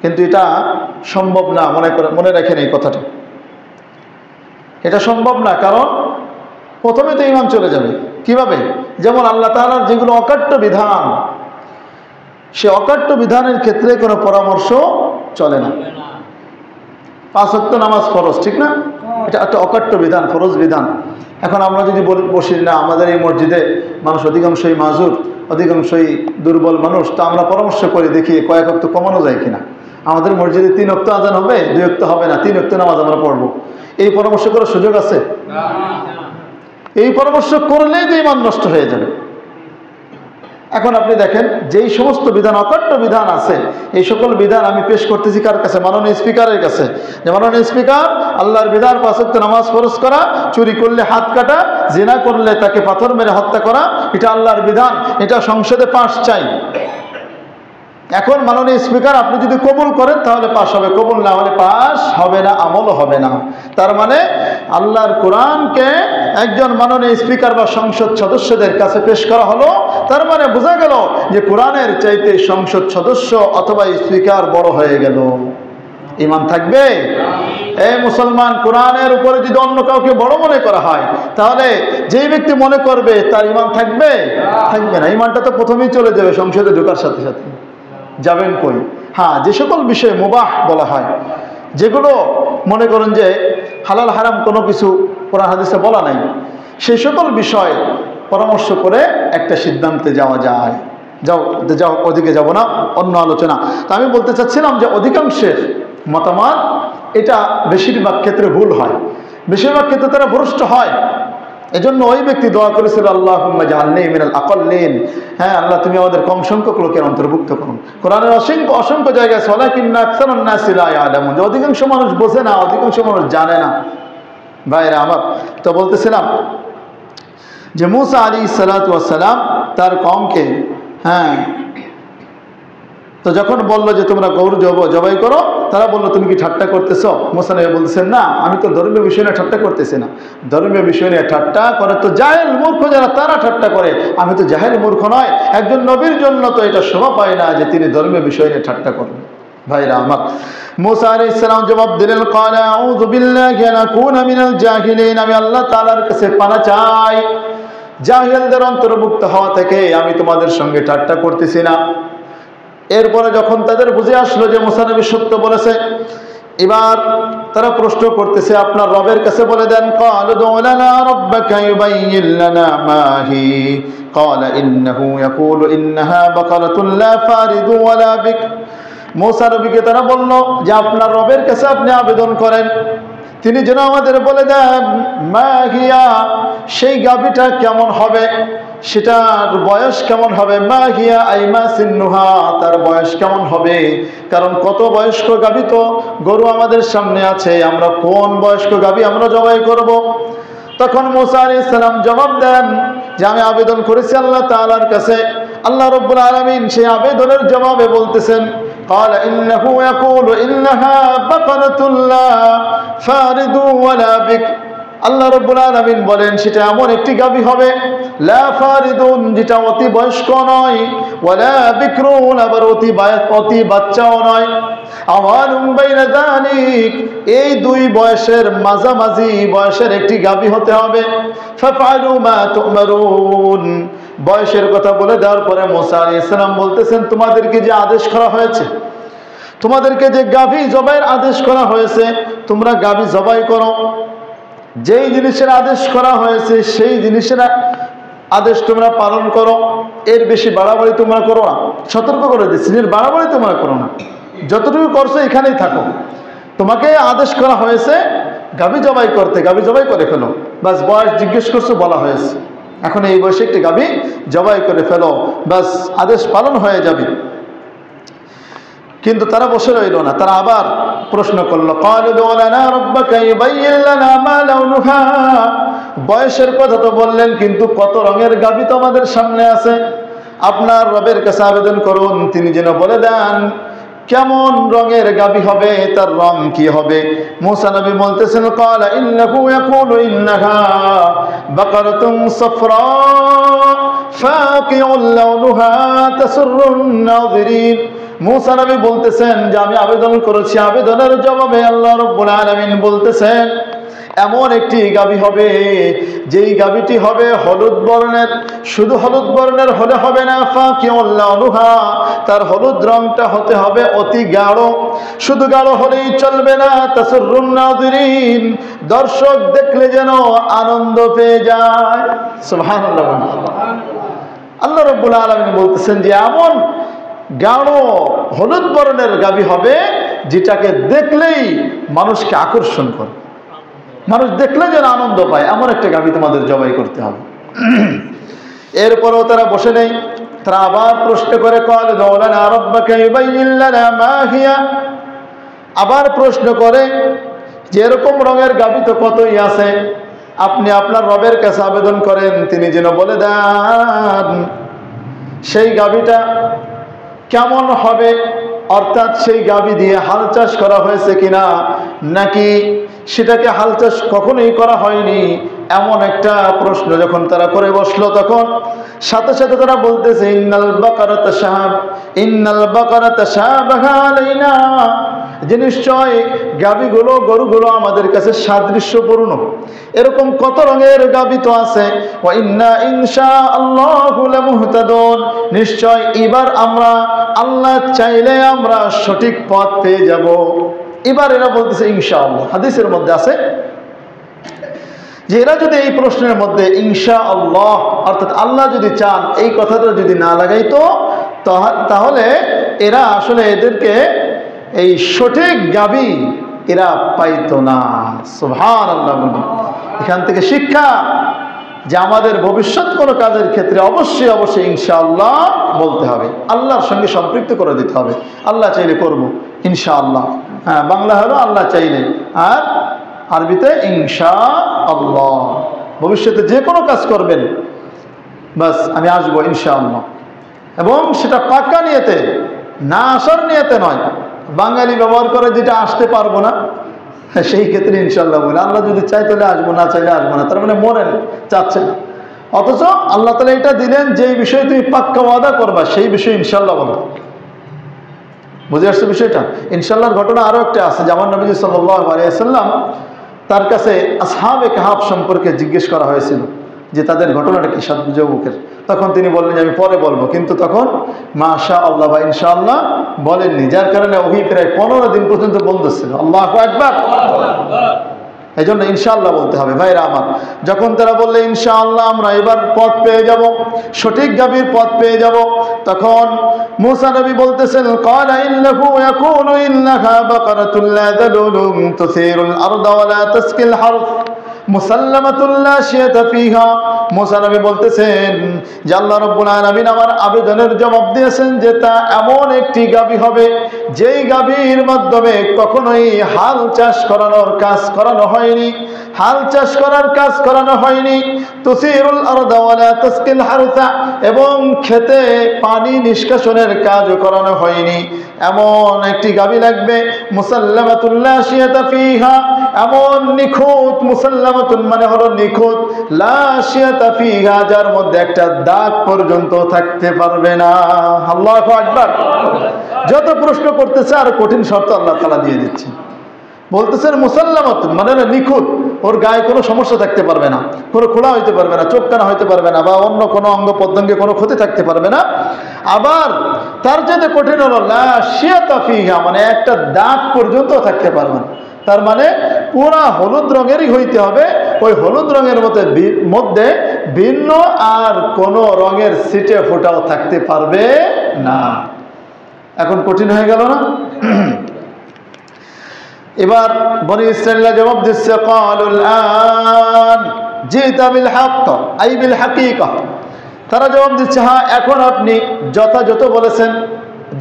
কিন্তু এটা সম্ভব না। মনে রাখেন এই কথাটা, এটা সম্ভব না। কারণ প্রথমে তো ঈমান চলে যাবে। কিভাবে? যেমন আল্লাহ তাআলার যেগুলো অকাট্য বিধান, সে অকাট্য বিধানের ক্ষেত্রে কোনো পরামর্শ চলে না। 5 ওয়াক্ত নামাজ ফরজ, ঠিক না? এটা একটা অকাট্য বিধান, ফরজ বিধান। এখন আমরা যদি বসি না, আমাদের এই মসজিদে মানুষ অধিকাংশই মাজুর, অধিকাংশই দুর্বল মানুষ, তো আমরা পরামর্শ করে দেখি কয়েক ওয়াক্ত কমানো যায় কিনা। আমাদের মসজিদে 3 ওয়াক্ত আজান হবে, 2 ওয়াক্ত হবে না, 3 ওয়াক্ত নামাজ আমরা পড়বো। এই পরামর্শ করার সুযোগ আছে? এই পরামর্শ করলেই তো ঈমান নষ্ট হয়ে যাবে। এখন আপনি দেখেন, যেই সমস্ত বিধান অকাট্য বিধান আছে, এই সকল বিধান আমি পেশ করতেছি কার কাছে? মাননীয় স্পিকারের কাছে। যে মাননীয় স্পিকার, আল্লাহর বিধান 5 ওয়াক্ত নামাজ ফরজ করা, চুরি করলে হাত কাটা, জিনা করলে তাকে পাথর মেরে হত্যা করা, এটা আল্লাহর বিধান, এটা সংসদে পাশ চাই। এখন মাননীয় স্পিকার, আপনি যদি কবুল করেন তাহলে পাশ হবে, কবুল না হলে পাশ হবে না, আমলও হবে না। তার মানে আল্লাহর কোরআনকে একজন মাননীয় স্পিকার বা সংসদ সদস্যদের কাছে পেশ করা হলো, তার মানে বোঝা গেল যে কোরআনের চাইতে সংসদ সদস্য অথবা স্পিকার বড় হয়ে গেল। ঈমান থাকবে? এই মুসলমান, কোরআনের উপরে যদি অন্য কাউকে বড় মনে করা হয়, তাহলে যেই ব্যক্তি মনে করবে তার ঈমান থাকবে? থাকবে না। ঈমানটা তো প্রথমেই চলে যাবে সংসদে ঢোকার সাথে সাথে। যাবেন কই? হ্যাঁ, যে সকল বিষয়ে মুবাহ বলা হয়, যেগুলো মনে করেন যে হালাল হারাম কোনো কিছু কোরআন হাদিসে বলা নাই, সেই সকল বিষয় পরামর্শ করে একটা সিদ্ধান্তে যাওয়া যায়। যাও ওদিকে যাব না, অন্য আলোচনা। তা আমি বলতে চাচ্ছিলাম যে অধিকাংশের মতামত এটা বেশিরভাগ ক্ষেত্রে ভুল হয়, বেশিরভাগ ক্ষেত্রে তারা ভ্রষ্ট হয়। এজন্য ওই ব্যক্তি দোয়া করেছিল, আল্লাহুম্মা জাআলনি মিনাল আকাল্লিন, হ্যাঁ আল্লাহ তুমি আমাদের কম সংখ্যক লোকের অন্তর্ভুক্ত করুন। কোরআনের অসংখ্য জায়গায় ওয়ালাকিন্না আকসারান নাসি লা ইয়ালামুন, যে অধিকাংশ মানুষ বোঝে না, অধিকাংশ মানুষ জানে না। ভাইরা আমার, তো বলতেছিলাম যে মুসা আলাইহিস সালাতু ওয়াস সালাম তার কওমকে তো যখন বললো যে তোমরা গরু জবাই করো, তারা বললো তুমি কি ঠাট্টা করতেছ? মুসা নবী বলতেছেন না, আমি তো ধর্মীয় বিষয় নিয়ে ঠাট্টা করতেছি না। ধর্মীয় বিষয় নিয়ে ঠাট্টা করে তো জাহেল মূর্খ যারা, তারা ঠাট্টা করে, আমি তো জাহেল মূর্খ নয়। একজন নবীর জন্য তো এটা শোভা পায় না যে তিনি ধর্মীয় বিষয় নিয়ে ঠাট্টা করবেন। ভাইরা আমার, মুসা আলাইহিস সালাম জবাব দিলেন, ক্বালা আউযু বিল্লাহি আন আকুনা মিনাল জাহিলিন, আমি আল্লাহ তাআলার কাছে পানা চাই জাহেলদের অন্তর্ভুক্ত হওয়া থেকে, আমি তোমাদের সঙ্গে ঠাট্টা করতেছি না। এরপরে যখন তাদের বুঝে আসলো যে মুসা নবী সত্য বলেছে, এবার তারা প্রশ্ন করতেছে আপনার রবের কাছে বলে দেন। ক্বালু দু'ু লানা রাব্বাকা ইউবাইয়্যিন লানা মা হি, ক্বালা ইন্নাহু ইয়াকুলু ইন্নাহা বাকারাতুন লা ফারিদু ওয়ালা বিক। মুসা নবীকে তারা বলল যে আপনার রবের কাছে আপনি আবেদন করেন, তিনি যেন আমাদের বলে দেন মা হিয়া, সেই গাভীটা কেমন হবে, সেটার বয়স কেমন হবে। মা হিয়া আই মা সিন্নুহা, তার বয়স কেমন হবে। কারণ কত বয়স্ক গাভী তো গরু আমাদের সামনে আছে, আমরা কোন বয়স্ক গাভী আমরা জবাই করব। তখন মুসা আলাইহিস সালাম জবাব দেন যে আমি আবেদন করেছি আল্লাহ তাআলার কাছে। আল্লাহ রাব্বুল আলামিন সেই আবেদনের জবাবে বলতেছেন, قال إنه يقول إنها بقرة لا فارض ولا بك। আল্লাহ রাব্বুল আলামিন বলেন সেটা এমন একটি গাভী হবে, লা ফারিদুন, যেটা অতি বয়স্ক নয়, ওয়ালা বিকরুন, আবার অতি বাচ্চাও নয়, আওয়ানুম বাইনা যালিক, এই দুই বয়সের মাঝামাঝি বয়সের একটি গাভী হতে হবে। ফাফআলু মা তু'মারুন, বয়সের কথা বলে দেওয়ার পরে মুসা আলাইহিস সালাম বলতেছেন তোমাদেরকে যে আদেশ করা হয়েছে, তোমাদেরকে যে গাভী জবাইয়ের আদেশ করা হয়েছে, তোমরা গাভী জবাই করো। যেই জিনিসের আদেশ করা হয়েছে সেই জিনিসের আদেশ তোমরা পালন করো, এর বেশি বাড়াবাড়ি তোমরা করো না। সতর্ক করে দিচ্ছি, এর বাড়াবাড়ি তোমরা করো না, যতটুকু করছো এখানেই থাকো। তোমাকে আদেশ করা হয়েছে গাভী জবাই করতে, গাভী জবাই করে ফেলো, বাস বয়স জিজ্ঞেস করছো বলা হয়েছে, এখন এই বয়সে একটি গাভী জবাই করে ফেলো, বাস আদেশ পালন হয়ে যাবে। কিন্তু তারা বসে রইল না, তারা আবার প্রশ্ন করলো, ক্বালু দু'ু লানা রাব্বাকা ইউবাইয়্যিন লানা মা লাউনুহা, বয়সের কথা তো বললেন, কিন্তু কত রঙের গাভী তো আমাদের সামনে আছে, আপনার রবের কাছে আবেদন করুন, তিনি যেন বলে দেন কেমন রঙের গাভী হবে, তার রং কি হবে। মুসা নবী বলতেছেন, ক্বালা ইন্নাহু ইয়াকুলু ইন্নাহা বাকারাতুন সাফরা ফাকিউল লাউনুহা তাসুররুন নাযিরিন। মুসা নবী বলতেছেন যে আমি আবেদন করেছি, আবেদনের জবাবে আল্লাহ রাব্বুল আলামিন বলতেছেন এমন একটি গাভী হবে, যেই গাভীটি হবে হলুদ বর্ণের। শুধু হলুদ বর্ণের হলে হবে না, ফাকিউল লাউনুহা, তার হলুদ রংটা হতে হবে অতি গাঢ়। শুধু গাঢ় হলেই চলবে না, তাসুররুন নাযিরিন, দর্শক দেখলে যেন আনন্দ পেয়ে যায়। সুবহানাল্লাহ। আল্লাহ রাব্বুল আলামিন বলতেছেন যে এমন গাঢ় হলুদ বর্ণের গাভী হবে যেটাকে দেখলেই মানুষকে আকর্ষণ করে, মানুষ দেখলে যেন আনন্দ পায়, এমন একটা গাভী তোমাদের জবাই করতে হবে। এরপরও তারা বসে নেই, তারা আবার প্রশ্ন করে, ক্বালু দু'ু লানা রাব্বাকা ইউবাইয়্যিন লানা মা হিয়া, আবার প্রশ্ন করে যে এরকম রঙের গাভী তো কতই আছে, আপনি আপনার রবের কাছে আবেদন করেন, তিনি যেন বলে দেন সেই গাভীটা কেমন হবে, অর্থাৎ সেই গাভী দিয়ে হাল চাষ করা হয়েছে কিনা, নাকি সেটাকে হাল চাষ কখনোই করা হয়নি। এমন একটা প্রশ্ন যখন তারা করে বসলো, তখন সাথে সাথে তারা বলতেছে ইন্নাল বাকারা তাশাবাহা আলাইনা, যে নিশ্চয় গাভীগুলো গরুগুলো আমাদের কাছে সাদৃশ্যপূর্ণ, এরকম কত রঙের গাভী তো আছে। ওয়া ইন্না ইনশাআল্লাহু লামুহতাদুন, নিশ্চয় এবার আমরা আল্লাহ চাইলে আমরা সঠিক পথ পেয়ে যাব। এবার এরা বলতেছে ইনশাআল্লাহ। হাদিসের মধ্যে আছে যে এরা যদি এই প্রশ্নের মধ্যে ইনশাআল্লাহ অর্থাৎ আল্লাহ যদি চান এই কথাটা যদি না লাগাইতো, তাহলে এরা আসলে এদেরকে এই সঠিক গাভী এরা পাইতো না। সুবহানাল্লাহ। এখান থেকে শিক্ষা যে আমাদের ভবিষ্যৎ কোনো কাজের ক্ষেত্রে অবশ্যই অবশ্যই ইনশাআল্লাহ বলতে হবে, আল্লাহর সঙ্গে সম্পৃক্ত করে দিতে হবে। আল্লাহ চাইলে করব ইনশাআল্লাহ, বাংলা হলো আল্লাহ চাইলে, আর আরবিতে ইনশাআল্লাহ। ভবিষ্যতে যে কোনো কাজ করবেন, বাস আমি আসবো ইনশাআল্লাহ। এবং সেটা পাক্কা নিয়তে, না আসার নিয়তে নয়। বাঙালি ব্যবহার করে যেটা আসতে পারবো না, সেই ক্ষেত্রে ইনশাআল্লাহ বলে, আল্লাহ যদি চাই তাহলে আসবো, না চাইলে আসবো না, তার মানে মরেন চাচ্ছেন। অথচ আল্লাহ তাআলা এটা দিলেন যেই বিষয়ে তুমি পাক্কা ওয়াদা করবা সেই বিষয়ে ইনশাআল্লাহ বলো। বুঝে আসছে বিষয়টা? ইনশাআল্লাহর ঘটনা আরও একটা আছে, যেমন নবী সাল্লাল্লাহু আলাইহি ওয়াসাল্লাম তার কাছে আসহাবে কাহাফ সম্পর্কে জিজ্ঞেস করা হয়েছিল যে তাদের ঘটনাটা কি, 7 যুবকের। তখন তিনি বললেন যে আমি পরে বলবো, কিন্তু তখন মাশা আল্লাহ বা ইনশাআল্লাহ বলেননি, যার কারণে ওহি প্রায় 15 দিন পর্যন্ত বন্ধ ছিল। আল্লাহু আকবার। এই জন্য ইনশাআল্লাহ বলতে হবে ভাইরা আমার। যখন তারা বললে ইনশাআল্লাহ আমরা এবার পথ পেয়ে যাব, সঠিক গাভীর পথ পেয়ে যাব, তখন মূসা নবী বলতেছেন ক্বালা ইন্নাহু ইয়াকুনু ইন্নাহা বাকারাতুল লা যালুলুন তুসিরুল আরদা ওয়া লা তাসকিল হারথ মুসাল্লামাতুল লা শিয়াতা ফিহা। মূসা নবী বলতেছেন যে আল্লাহ রাব্বুল আলামিন আমার আবেদনের জবাব দিয়েছেন যে তা এমন একটি গাভী হবে যেই গাভীর মাধ্যমে কখনোই হাল চাষ করানোর কাজ করানো হয়নি, হাল চাষ করার কাজ করানো হয়নি। তুসিরুল আরদা ওয়া লা তাসকিল হারথা, এবং খেতে পানি নিষ্কাশনের কাজও করানো হয়নি, এমন একটি গাভী লাগবে। মুসাল্লামাতুল লা শিয়াতা ফিহা, এমন নিখুঁত, মুসাল্লামাতুন মানে হলো নিখুঁত, লা শিয়াতা ফিহা যার মধ্যে একটা দাগ পর্যন্ত থাকতে পারবে না। আল্লাহু আকবার। যত প্রশ্ন করতেছে আর কঠিন শর্ত আল্লাহ তাআলা দিয়ে দিচ্ছে। বলতেছেন মুসাল্লামাতুন মানে নিখুঁত, ওর গায়ে কোনো সমস্যা থাকতে পারবে না, কোনো খোলা হইতে পারবে না, চোখ কানা হইতে পারবে না, বা অন্য কোনো অঙ্গ প্রত্যঙ্গে কোনো ক্ষতি থাকতে পারবে না। আবার তার যেতে কঠিন হলো লা শিয়াতা ফিহা মানে একটা দাগ পর্যন্ত থাকতে পারবে না। তার মানে পুরা হলুদ রঙেরই হইতে হবে, ওই হলুদ রঙের মধ্যে ভিন্ন আর কোনো রঙের ছিটে ফোঁটাও থাকতে পারবে না। এখন কঠিন হয়ে গেল না? এবার বনি ইসরাঈলরা জবাব দিচ্ছে ক্বালুল আন জিতা বিল হক আই বিল হাকিকা। তারা জবাব দিচ্ছে হ্যাঁ এখন আপনি যথাযথ বলেছেন,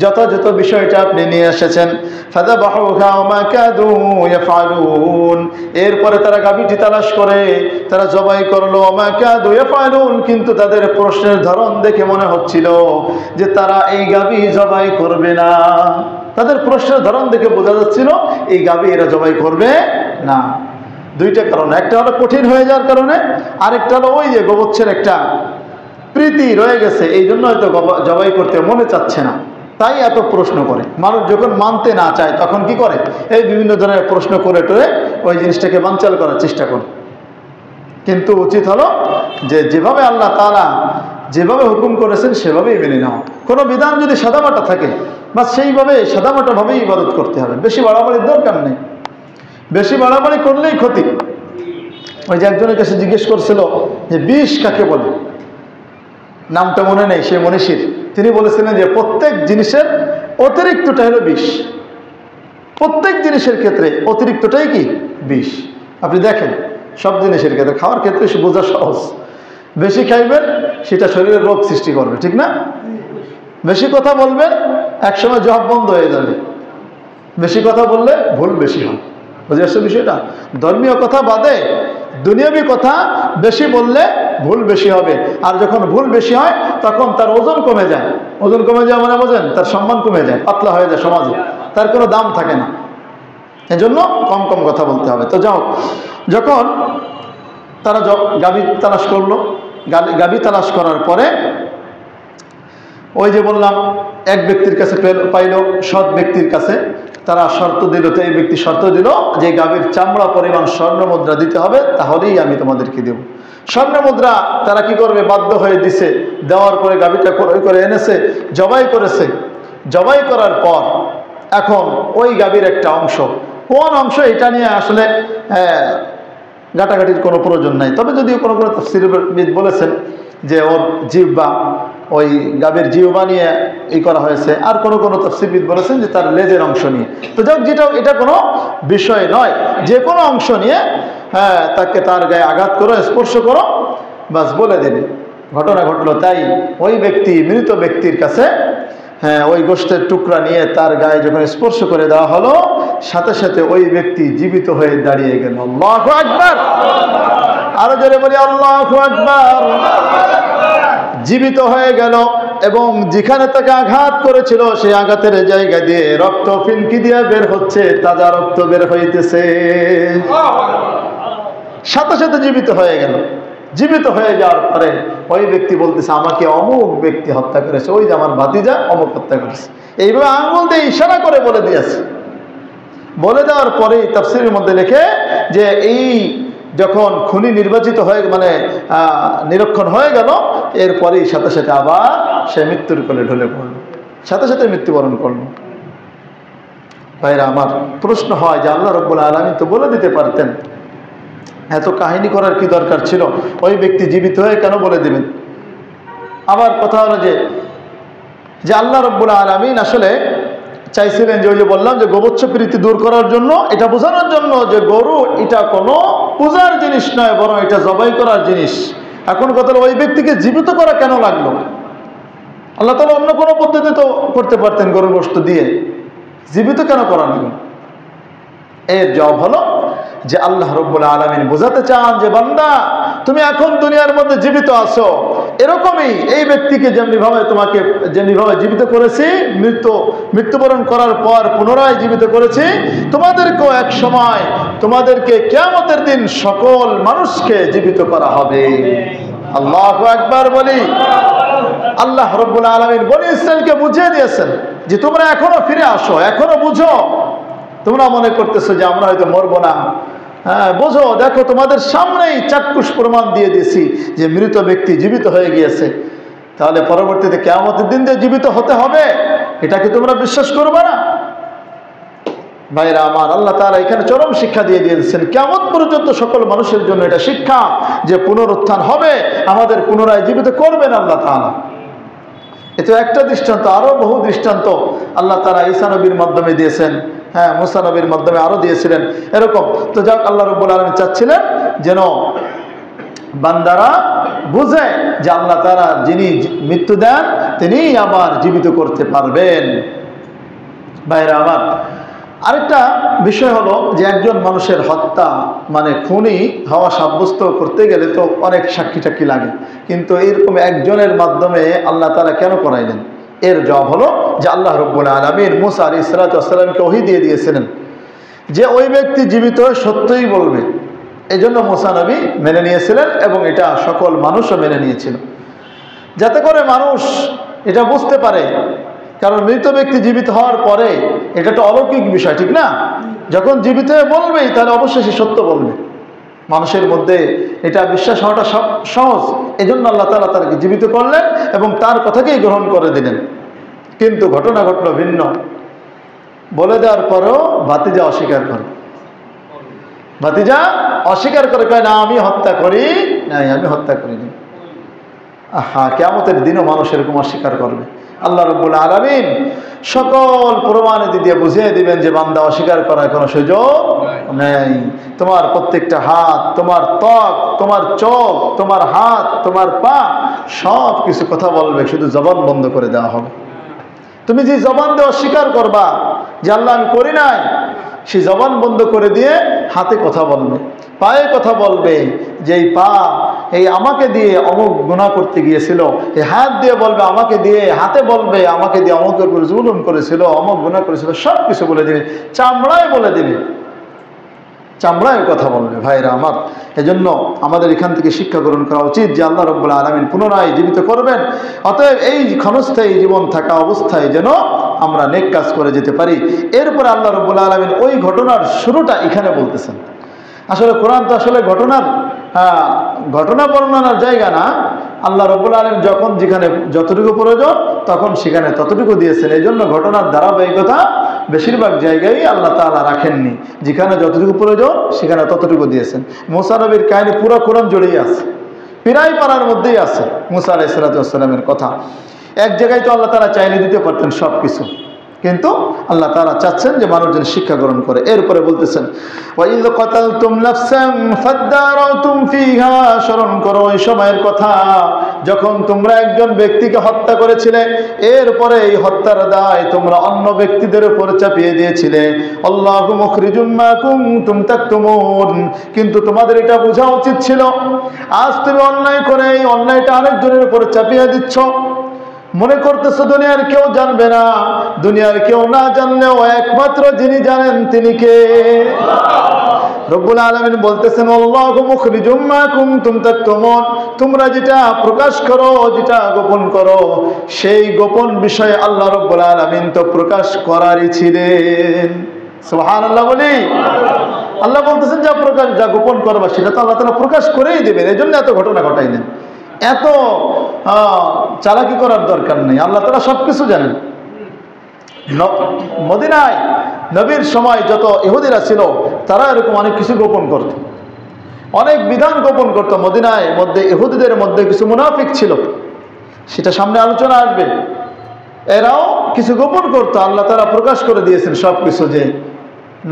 যথাযথ বিষয়টা আপনি নিয়ে এসেছেন। ফাযাবাহুহা ওয়া মা কাদু ইয়াফআলুন, এরপরে তারা গাভীটি তালাশ করে তারা জবাই করলো। ওয়া মা কাদু ইয়াফআলুন, কিন্তু তাদের প্রশ্নের ধরন দেখে মনে হচ্ছিল যে তারা এই গাভী জবাই করবে না। তাদের প্রশ্নের ধরন দেখে বোঝা যাচ্ছিল এই গাভী এরা জবাই করবে না। দুইটা কারণ, একটা হলো কঠিন হয়ে যাওয়ার কারণে, আরেকটা হলো ওই যে গোবচ্ছের একটা প্রীতি রয়ে গেছে, এই জন্য হয়তো জবাই করতে মনে চাচ্ছে না, তাই এত প্রশ্ন করে। মানুষ যখন মানতে না চায় তখন কি করে, এই বিভিন্ন ধরনের প্রশ্ন করে টোরে ওই জিনিসটাকে বানচাল করার চেষ্টা করে। কিন্তু উচিত হলো যে যেভাবে আল্লাহ তাআলা যেভাবে হুকুম করেছেন সেভাবেই মেনে নেওয়া। কোনো বিধান যদি সাদামাটা থাকে বা সেইভাবে সাদামাটাভাবেই ইবাদত করতে হবে, বেশি বাড়াবাড়ির দরকার নেই। বেশি বাড়াবাড়ি করলেই ক্ষতি। ওই যে একজনের কাছে জিজ্ঞেস করছিল যে বিষ কাকে বলে, নামটা মনে নেই সে মনীষীর, তিনি বলেছিলেন যে প্রত্যেক জিনিসের অতিরিক্তটা হলো বিষ। প্রত্যেক জিনিসের ক্ষেত্রে অতিরিক্তটাই কি বিষ। আপনি দেখেন সব জিনিসের ক্ষেত্রে, খাওয়ার ক্ষেত্রে বোঝা সহজ, বেশি খাইবেন সেটা শরীরে রোগ সৃষ্টি করবে, ঠিক না? বেশি কথা বলবেন একসময় জবাব বন্ধ হয়ে যাবে, বেশি কথা বললে ভুল বেশি হয়। বুঝে আসছে বিষয়টা? ধর্মীয় কথা বাদে দুনিয়াবী কথা বেশি বললে ভুল বেশি হবে, আর যখন ভুল বেশি হয় তখন তার ওজন কমে যায়। ওজন কমে যায় মানে বোঝেন, তার সম্মান কমে যায়, পাতলা হয়ে যায় সমাজে, তার কোনো দাম থাকে না। এজন্য কম কম কথা বলতে হবে। তো যাও, যখন তারা গাভী তালাশ করলো, গাভী তালাশ করার পরে ওই যে বললাম এক ব্যক্তির কাছে পাইল, সৎ ব্যক্তির কাছে তারা শর্ত দিল। তো এই ব্যক্তি শর্ত দিল যে গাভীর চামড়া পরিমাণ স্বর্ণ মুদ্রা দিতে হবে, তাহলেই আমি তোমাদেরকে দেব। স্বর্ণ মুদ্রা তারা কি করবে, বাধ্য হয়ে দিছে। দেওয়ার পরে গাভীটা ক্রয় করে এনেছে, জবাই করেছে। জবাই করার পর এখন ওই গাভীর একটা অংশ, কোন অংশ এটা নিয়ে আসলে ঘাটাঘাটির কোনো প্রয়োজন নাই। তবে যদিও কোনো কোনো তাফসীরবিদ বলেছেন যে ওর জিহ্বা, ওই গাভীর জিহ্বা নিয়ে ই করা হয়েছে, আর কোনো কোনো তাফসীরবিদ বলেছেন যে তার লেজের অংশ নিয়ে। তো যাক, যেটা এটা কোনো বিষয় নয়, যে কোনো অংশ নিয়ে তাকে তার গায়ে আঘাত করো, স্পর্শ করো, বাস বলে দেবে। ঘটনা ঘটলো তাই ওই ব্যক্তি, মৃত ব্যক্তির কাছে ওই গোশতের টুকরা নিয়ে তার গায়ে যখন স্পর্শ করে দেওয়া হলো, সাথে সাথে ওই ব্যক্তি জীবিত হয়ে দাঁড়িয়ে গেল। আল্লাহু আকবার। আরো জোরে বলি আল্লাহু আকবার। জীবিত হয়ে গেল এবং যেখানে তাকে আঘাত করেছিল সেই আঘাতের জায়গা দিয়ে রক্ত ফিনকি দিয়ে বের হচ্ছে, তাজা রক্ত বের হইতেছে, সাথে সাথে জীবিত হয়ে গেল। জীবিত হয়ে যাওয়ার পরে ওই ব্যক্তি বলতেছে আমাকে অমুক ব্যক্তি হত্যা করেছে, ওই যে আমার ভাতিজা অমুক হত্যা করেছে, এইভাবে আঙ্গুল দিয়ে ইশারা করে বলে দিয়েছে। বলে দেওয়ার পরেই তাফসীরের মধ্যে লেখে যে এই যখন খুনি নির্বাচিত হয়ে নিরীক্ষণ হয়ে গেল, এরপরেই সাথে সাথে আবার সে মৃত্যুর কোলে ঢলে পড়ল, সাথে সাথে মৃত্যুবরণ করল। ভাইরা আমার, প্রশ্ন হয় যে আল্লাহ রাব্বুল আলামিন তো বলে দিতে পারতেন, এত কাহিনী করার কি দরকার ছিল? ওই ব্যক্তি জীবিত হয়ে কেন বলে দিবেন? আবার কথা হলো যে আল্লাহ রাব্বুল আলামিন আসলে চাইছিলেন যে ওই যে বললাম যে গোবৎস প্রীতি দূর করার জন্য, এটা বোঝানোর জন্য যে গরু এটা কোনো পূজার জিনিস নয়, বরং এটা জবাই করার জিনিস। এখন কথা হলো ওই ব্যক্তিকে জীবিত করা কেন লাগলো? আল্লাহ তাআলা অন্য কোনো পদ্ধতি তো করতে পারতেন গরুর গোশত দিয়ে, জীবিত কেন করা লাগলো? এর জবাব হলো যে আল্লাহ রাব্বুল আলামিন বোঝাতে চান যে বান্দা তুমি এখন দুনিয়ার মধ্যে জীবিত আছো, এরকমই এই ব্যক্তিকে যেমনিভাবে জীবিত করেছি, মৃত্যুবরণ করার পর পুনরায় জীবিত করেছি, তোমাদেরকেও এক সময় তোমাদেরকে কিয়ামতের দিন সকল মানুষকে জীবিত করা হবে। আল্লাহু আকবার বলি। আল্লাহ রাব্বুল আলামিন বনী ইসরাইলকে বুঝিয়ে দিয়েছেন যে তোমরা এখনো ফিরে আসো, এখনো বুঝো। তোমরা মনে করতেছো যে আমরা হয়তো মরবো না, হ্যাঁ বোঝো, দেখো তোমাদের সামনেই চাক্ষুষ প্রমাণ দিয়ে দিয়েছি যে মৃত ব্যক্তি জীবিত হয়ে গিয়েছে, তাহলে পরবর্তীতে কিয়ামতের দিন যে জীবিত হতে হবে এটা কি তোমরা বিশ্বাস করবে না? ভাইরা আমার, আল্লাহ তাআলা এখানে চরম শিক্ষা দিয়ে দিয়েছেন, কিয়ামত পর্যন্ত সকল মানুষের জন্য এটা শিক্ষা যে পুনরুত্থান হবে, আমাদের পুনরায় জীবিত করবেন আল্লাহ তাআলা। এটা একটা দৃষ্টান্ত, আরো বহু দৃষ্টান্ত আল্লাহ তাআলা ঈসা নবীর মাধ্যমে দিয়েছেন, হ্যাঁ মুসা নবীর মাধ্যমে আরো দিয়েছিলেন এরকম। তো যাক, আল্লাহ রাব্বুল আলামিন চাচ্ছিলেন যেন বান্দারা বুঝে যে আল্লাহ তাআলা যিনি মৃত্যু দেন তিনি আবার জীবিত করতে পারবেন। ভাইরা আমার, আরেকটা বিষয় হলো যে একজন মানুষের হত্যা মানে খুনি হওয়া সাব্যস্ত করতে গেলে তো অনেক সাক্ষী টাক্ষী লাগে, কিন্তু এরকম একজনের মাধ্যমে আল্লাহ তাআলা কেন করাইলেন? এর জবাব হলো যে আল্লাহ রাব্বুল আলামিন মুসা আলাইহিস সালাতু ওয়াস সালামকে ওহী দিয়ে দিয়েছিলেন যে ওই ব্যক্তি জীবিত হয়ে সত্যই বলবে। এই জন্য মুসা নবী মেনে নিয়েছিলেন এবং এটা সকল মানুষও মেনে নিয়েছিল, যাতে করে মানুষ এটা বুঝতে পারে। কারণ মৃত ব্যক্তি জীবিত হওয়ার পরে এটা তো অলৌকিক বিষয়, ঠিক না? যখন জীবিত হয়ে বলবেই তাহলে অবশ্যই সে সত্য বলবে। মানুষের মধ্যে এটা বিশ্বাস হওয়াটা সহজ, এজন্য আল্লাহ তাআলা তাকে জীবিত করলেন এবং তার কথাকেই গ্রহণ করে দিলেন। কিন্তু ঘটনা ঘটলো ভিন্ন। বলে দেওয়ার পরেও ভাতিজা অস্বীকার করে, ভাতিজা অস্বীকার করে, কয় না আমি হত্যা করি নাই, আমি হত্যা করিনি। হ্যাঁ, কিয়ামতের দিনও মানুষ এরকম অস্বীকার করবে। আল্লাহ রাব্বুল আলামিন সকল প্রমাণ দিয়ে বুঝিয়ে দিবেন যে বান্দা অস্বীকার করার কোনো সুযোগ নেই। তোমার প্রত্যেকটা হাত, তোমার ত্বক, তোমার চোখ, তোমার হাত, তোমার পা সব কিছু কথা বলবে, শুধু জবান বন্ধ করে দেওয়া হবে। তুমি যে জবান দিয়ে অস্বীকার করবা যে আল্লাহ আমি করি নাই, সেই জবান বন্ধ করে দিয়ে হাতে কথা বলবে, পায়ে কথা বলবে যে এই পা এই আমাকে দিয়ে অমুক গুনাহ করতে গিয়েছিল, এই হাত দিয়ে বলবে আমাকে দিয়ে, হাতে বলবে আমাকে দিয়ে অমুকের উপর জুলুম করেছিল, অমুক গুনাহ করেছিল, সব কিছু বলে দিবে, চামড়ায় বলে দিবে, চামড়ায় কথা বলবে। ভাইরা আমার, এজন্য আমাদের এখান থেকে শিক্ষা গ্রহণ করা উচিত যে আল্লাহ রাব্বুল আলামিন পুনরায় জীবিত করবেন। অতএব এই ক্ষণস্থায়ী জীবন থাকা অবস্থায় যেন আমরা নেক কাজ করে যেতে পারি। এরপরে আল্লাহ রাব্বুল আলামিন ওই ঘটনার শুরুটা এখানে বলতেছেন। আসলে কোরআন তো আসলে ঘটনা বর্ণনার জায়গা না। আল্লাহ রাব্বুল আলামিন যখন যেখানে যতটুকু প্রয়োজন তখন সেখানে ততটুকু দিয়েছেন। এই জন্য ঘটনার ধারাবাহিকতা বেশিরভাগ জায়গায় আল্লাহ তাআলা রাখেননি, যেখানে যতটুকু প্রয়োজন সেখানে ততটুকু দিয়েছেন। মুসা নবীর কাহিনী পুরো কোরআন জুড়েই আছে, পিরাই পাড়ার মধ্যেই আছে মুসা আলাইহিস সালাতু ওয়াস সালামের কথা। এক জায়গায় তো আল্লাহ তাআলা চাইলে দিতে পারতেন সব কিছু, কিন্তু আল্লাহ তাআলা চাচ্ছেন যে মানুষজন শিক্ষা গ্রহণ করে। এরপরে বলতেছেন ওয়াইয কাতালতুম নাফসান ফাদারাতুম ফিহা, স্মরণ করো ওই সময়ের কথা যখন তোমরা একজন ব্যক্তিকে হত্যা করেছিলে, এরপরে এই হত্যার দায় তোমরা অন্য ব্যক্তিদের উপর চাপিয়ে দিয়েছিলে। আল্লাহু মুখরিজুম মা কুনতুম তাকতুমুন, কিন্তু তোমাদের এটা বোঝা উচিত ছিল। আজ তুমি অন্যায় করে এই অন্যায়টা আরেকজনের উপর চাপিয়ে দিচ্ছ। মনে করতেছো দুনিয়ার কেউ জানবে না। দুনিয়ার কেউ না জানলেও একমাত্র যিনি জানেন তিনি কে? রব্বুল আলামিন বলতেছেন আল্লাহু মুখরিজুম মা কুনতুম তাকতুমুন, তোমরা যেটা প্রকাশ করো, যেটা গোপন করো, সেই গোপন বিষয়ে আল্লাহ রব্বুল আলামিন তো প্রকাশ করারই ছিলেন। সুবহানাল্লাহ বলি। আল্লাহ বলতেছেন যা প্রকাশ, যা গোপন করবা সেটা তো আল্লাহ তাআলা প্রকাশ করেই দেবেন। এই জন্য এত ঘটনা ঘটাইলেন, এত চালাকি করার দরকার নেই। আল্লাহ তাআলা সবকিছু জানেন। মদিনায় নবীর সময় যত ইহুদিরা ছিল তারা এরকম অনেক কিছু গোপন করত, অনেক বিধান গোপন করত। মদিনায় মধ্যে ইহুদিদের মধ্যে কিছু মুনাফিক ছিল, সেটা সামনে আলোচনা আসবে। এরাও কিছু গোপন করত। আল্লাহ তাআলা প্রকাশ করে দিয়েছেন সবকিছু, যে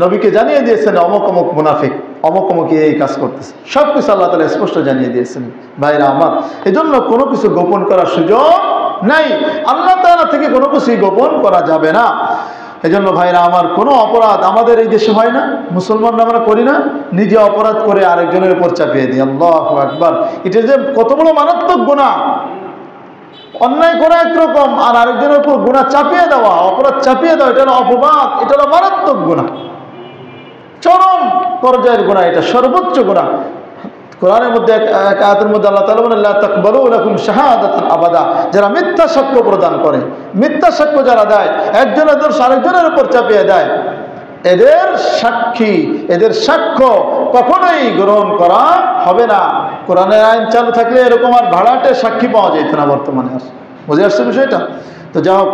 নবীকে জানিয়ে দিয়েছেন অমুক অমুক মুনাফিক, অমুক অমুক এই কাজ করতেছে, সবকিছু আল্লাহ তাআলা স্পষ্ট জানিয়ে দিয়েছেন। ভাইরা আমার, এজন্য কোনো কিছু গোপন করার সুযোগ নাই। আল্লাহ তাআলা থেকে কোনো কিছুই গোপন করা যাবে না। এজন্য ভাইরা আমার, কোনো অপরাধ আমাদের এই দেশে হয় না, মুসলমানরা আমরা করি না, নিজে অপরাধ করে আরেকজনের উপর চাপিয়ে দিই। আল্লাহু আকবার। এটা যে কত বড় মারাত্মক গুনাহ! অন্যায় করা একরকম, আর আরেকজনের উপর গুনাহ চাপিয়ে দেওয়া, অপরাধ চাপিয়ে দেওয়া, এটা হলো অপবাদ, এটা হলো মারাত্মক গুনাহ, চরম পর্যায়ের গুনাহ, এটা সর্বোচ্চ গুনাহ। কোরআনের মধ্যে এক আয়াতের মধ্যে আল্লাহ তাআলা বলেন লা তাকবালু লাকুম শাহাদাতান আবাদা, যারা মিথ্যা সাক্ষ্য প্রদান করে, মিথ্যা সাক্ষ্য যারা দেয়, একজনের দোষ আরেকজনের উপর চাপিয়ে দেয়, এদের সাক্ষী, এদের সাক্ষ্য কখনোই গ্রহণ করা হবে না। কোরআনের আইন চালু থাকলে এরকম আর ভাড়াটে সাক্ষী পাওয়া যেত না বর্তমানে। বুঝে আসছে বিষয়টা? তো যাই হোক,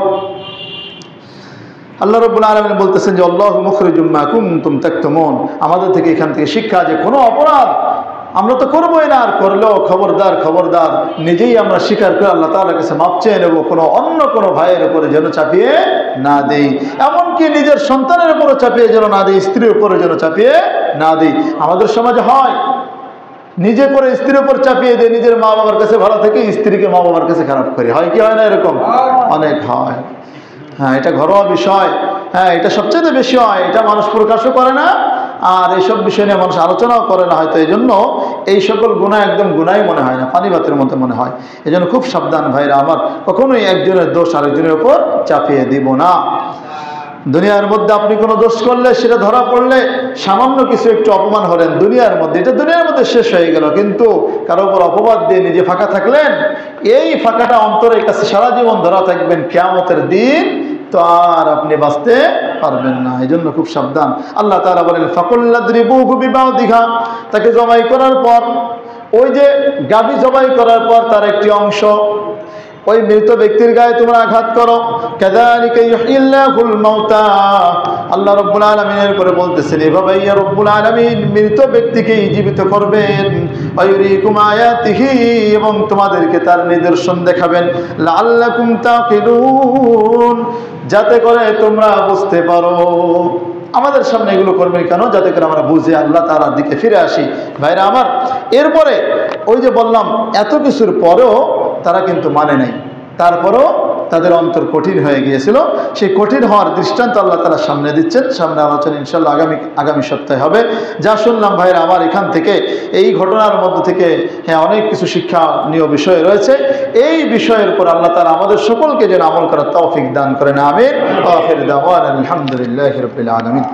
আল্লাহ রাব্বুল আলামিন বলতেছেন যে আল্লাহু মুখরিজুম মা কুনতুম তাকতুমুন, আমাদের থেকে এখান থেকে শিক্ষা যে কোনো অপরাধ আমরা তো করবোই না, আর করলেও খবরদার খবরদার নিজেই আমরা স্বীকার করে আল্লাহ তাআলার কাছে মাপ চেয়ে নেব, অন্য কোনো ভাইয়ের উপরে যেন চাপিয়ে না দেই, এমনকি নিজের সন্তানের উপরে চাপিয়ে যেন না দিই, স্ত্রীর উপরে যেন চাপিয়ে না দিই। আমাদের সমাজে হয়, নিজে করে স্ত্রীর উপর চাপিয়ে দিয়ে নিজের মা বাবার কাছে ভালো থেকে স্ত্রীকে মা বাবার কাছে খারাপ করি, হয় কি হয় না? এরকম অনেক হয়। হ্যাঁ, এটা ঘরোয়া বিষয়। হ্যাঁ, এটা সবচেয়ে বেশি হয়। এটা মানুষ প্রকাশও করে না, আর এইসব বিষয় নিয়ে মানুষ আলোচনাও করে না হয়তো। এই জন্য এই সকল গুনাহ একদম গুনাহই মনে হয় না, পানিবাতের মতো মনে হয়। এই জন্য খুব সাবধান ভাইরা আমার, কখনোই একজনের দোষ আরেকজনের উপর চাপিয়ে দিব না। দুনিয়ার মধ্যে আপনি কোনো দোষ করলে, সেটা ধরা পড়লে, সামান্য কিছু একটু অপমান হলেন দুনিয়ার মধ্যে, এটা দুনিয়ার মধ্যে শেষ হয়ে গেল। কিন্তু কারো উপর অপবাদ দিয়ে নিজে ফাঁকা থাকলেন, এই ফাঁকাটা অন্তরের কাছে সারা জীবন ধরা থাকবেন, কিয়ামতের দিন তো আর আপনি বাঁচতে পারবেন না। এই জন্য খুব সাবধান। আল্লাহ তাআলা বলেন ফাকুল্লাদরিবুহু বিবাদিহা, তাকে জবাই করার পর, ওই যে গাভী জবাই করার পর তার একটি অংশ ওই মৃত ব্যক্তির গায়ে তোমরা আঘাত করো। কাযালিকা ইউহয়িল্লাহুল মাউতা, আল্লাহ রাব্বুল আলামিনের পরে বলতেছেন এভাবে ইয়া রাব্বুল আলামিন মৃত ব্যক্তিকে জীবিত করবেন, ওয়ায়ুরিকুম আয়াতিহি, এবং তোমাদেরকে তার নিদর্শন দেখাবেন, লাআল্লাকুম তাকিলুন, যাতে করে তোমরা বুঝতে পারো। আমাদের সামনে এগুলো করবেন কেন? যাতে করে আমরা বুঝে আল্লাহ তাআলার দিকে ফিরে আসি। ভাইরা আমার, এরপরে ওই যে বললাম এত কিছুর পরেও তারা কিন্তু মানে নাই, তারপরও তাদের অন্তর কঠিন হয়ে গিয়েছিল। সেই কঠিন হওয়ার দৃষ্টান্ত আল্লাহ তাআলা সামনে দিচ্ছেন। সামনে আলোচনা ইনশাআল্লাহ আগামী সপ্তাহে হবে। যা শুনলাম ভাইরা আমার, এখান থেকে এই ঘটনার মধ্য থেকে হ্যাঁ অনেক কিছু শিক্ষণীয় বিষয় রয়েছে। এই বিষয়ের উপর আল্লাহ তাআলা আমাদের সকলকে যেন আমল করার তৌফিক দান করেন। আমিন। আখির দাওয়ানা আলহামদুলিল্লাহি রাব্বিল আলামিন।